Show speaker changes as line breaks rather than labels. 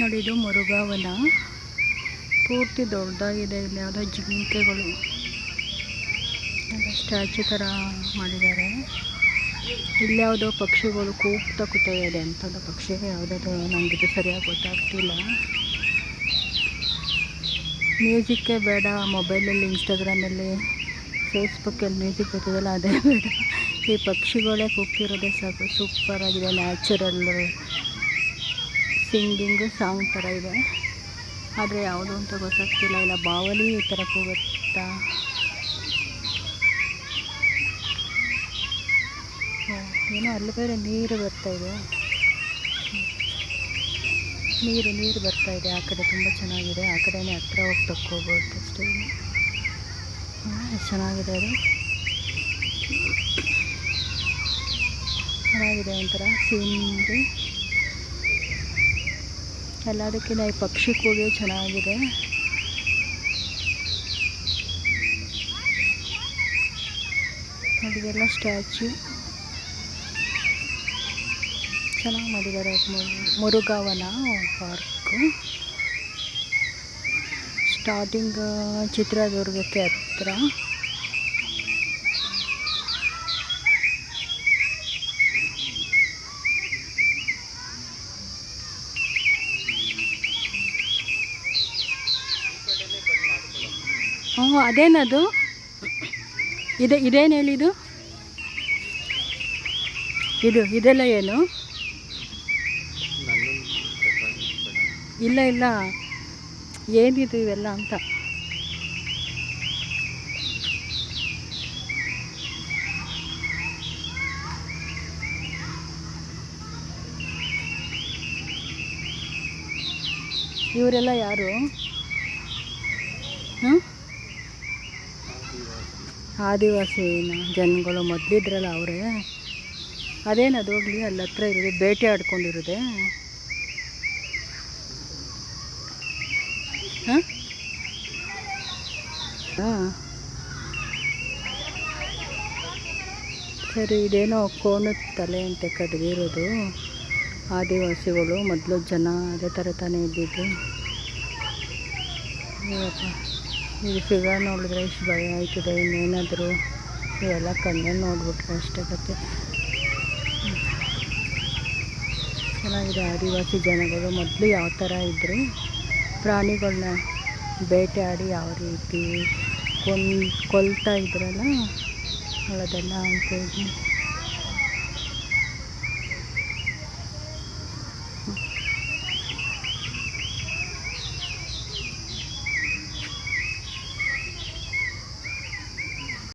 ನೋಡಿ, ಇದು ಮುರುಘಾವನ. ಪೂರ್ತಿ ದೊಡ್ಡದಾಗಿದೆ. ಇಲ್ಲಿ ಯಾವುದೋ ಜಿಂಕೆಗಳು ಸ್ಟ್ಯಾಚು ಥರ ಮಾಡಿದ್ದಾರೆ. ಇಲ್ಲಿ ಯಾವುದೋ ಪಕ್ಷಿಗಳು ಕೂಗ್ತಾ ಇದೆ. ಅಂಥದ್ದು ಪಕ್ಷಿ ಯಾವುದಾದ್ರು ನನಗಿದು ಸರಿಯಾಗಿ ಗೊತ್ತಾಗ್ತಿಲ್ಲ. ಮ್ಯೂಸಿಕ್ಕೇ ಬೇಡ. ಮೊಬೈಲಲ್ಲಿ, ಇನ್ಸ್ಟಾಗ್ರಾಮಲ್ಲಿ, ಫೇಸ್ಬುಕ್ಕಲ್ಲಿ ಮ್ಯೂಸಿಕ್ ಬರ್ತದಲ್ಲ, ಅದೇ ಬೇಡ. ಈ ಪಕ್ಷಿಗಳೇ ಕೂಗ್ತಿರೋದೇ ಸಾಕು. ಸೂಪರಾಗಿದೆ. ನ್ಯಾಚುರಲ್ ಸಿಂಗಿಂಗು ಸಾಂಗ್ ಥರ ಇದೆ. ಆದರೆ ಯಾವುದು ಅಂತ ಗೊತ್ತಾಗ್ತಿಲ್ಲ. ಇಲ್ಲ ಬಾವಲಿ ಈ ಥರ ಕೂಗುತ್ತಾ. ಏನೋ ಅಲ್ಲಿ ಬೇರೆ ನೀರು ಬರ್ತಾಯಿದೆ. ನೀರು ಬರ್ತಾಯಿದೆ. ಆ ಕಡೆ ತುಂಬ ಚೆನ್ನಾಗಿದೆ. ಆ ಕಡೆನೇ ಹತ್ರ ಹೋಗಿ ತಕ್ಕೋಬೋದು ಅಷ್ಟೇ. ಚೆನ್ನಾಗಿದೆ. ಅದು ಚೆನ್ನಾಗಿದೆ. ಒಂಥರ ಸೀನ್ರಿ. ಎಲ್ಲದಕ್ಕಿಂತ ಈ ಪಕ್ಷಿ ಕೂಗಿ ಚೆನ್ನಾಗಿದೆ. ಅದೆಲ್ಲ ಸ್ಟ್ಯಾಚ್ಯೂ ಚೆನ್ನಾಗಿ ಮಾಡಿದ್ದಾರೆ. ಮುರುಘಾವನ ಪಾರ್ಕು. ಸ್ಟಾರ್ಟಿಂಗ್ ಚಿತ್ರದುರ್ಗಕ್ಕೆ ಹತ್ರ. ಅದೇನದು? ಇದೇನು ಹೇಳಿದು? ಇದೆಲ್ಲ ಏನು? ಇಲ್ಲ ಏನಿದು ಇವೆಲ್ಲ ಅಂತ. ಇವರೆಲ್ಲ ಯಾರು? ಆದಿವಾಸಿನ ಜನಗಳು ಮೊದಲಿದ್ರಲ್ಲ ಅವರೇ. ಅದೇನದು ಹೋಗಲಿ, ಅಲ್ಲಿ ಹತ್ರ ಇರೋದು ಬೇಟೆ ಆಡ್ಕೊಂಡಿರೋದೆ. ಸರಿ, ಇದೇನೋ ಕೋಣದ ತಲೆ ಅಂತ ಕಡ್ದಿರೋದು. ಆದಿವಾಸಿಗಳು ಮೊದಲು ಜನ ಅದೇ ಥರ ತಾನೇ ಇದ್ದಿದ್ದು. ಇದು ಫಿಗರ್ ನೋಡಿದ್ರೆ ಇಷ್ಟು ಭಯ ಆಯ್ತದೆ. ಇನ್ನೇನಾದರೂ ಇವೆಲ್ಲ ಕಣ್ಣಲ್ಲಿ ನೋಡ್ಬಿಟ್ರೆ ಅಷ್ಟೇ ಕತೆ. ಚೆನ್ನಾಗಿದೆ. ಆದಿವಾಸಿ ಜನಗಳು ಮೊದಲು ಯಾವ ಥರ ಇದ್ದರು, ಪ್ರಾಣಿಗಳನ್ನ ಬೇಟೆ ಆಡಿ ಯಾವ ರೀತಿ ಕೊಲ್ತಾ ಇದ್ರಲ್ಲ, ಅದೆಲ್ಲ ಅಂತ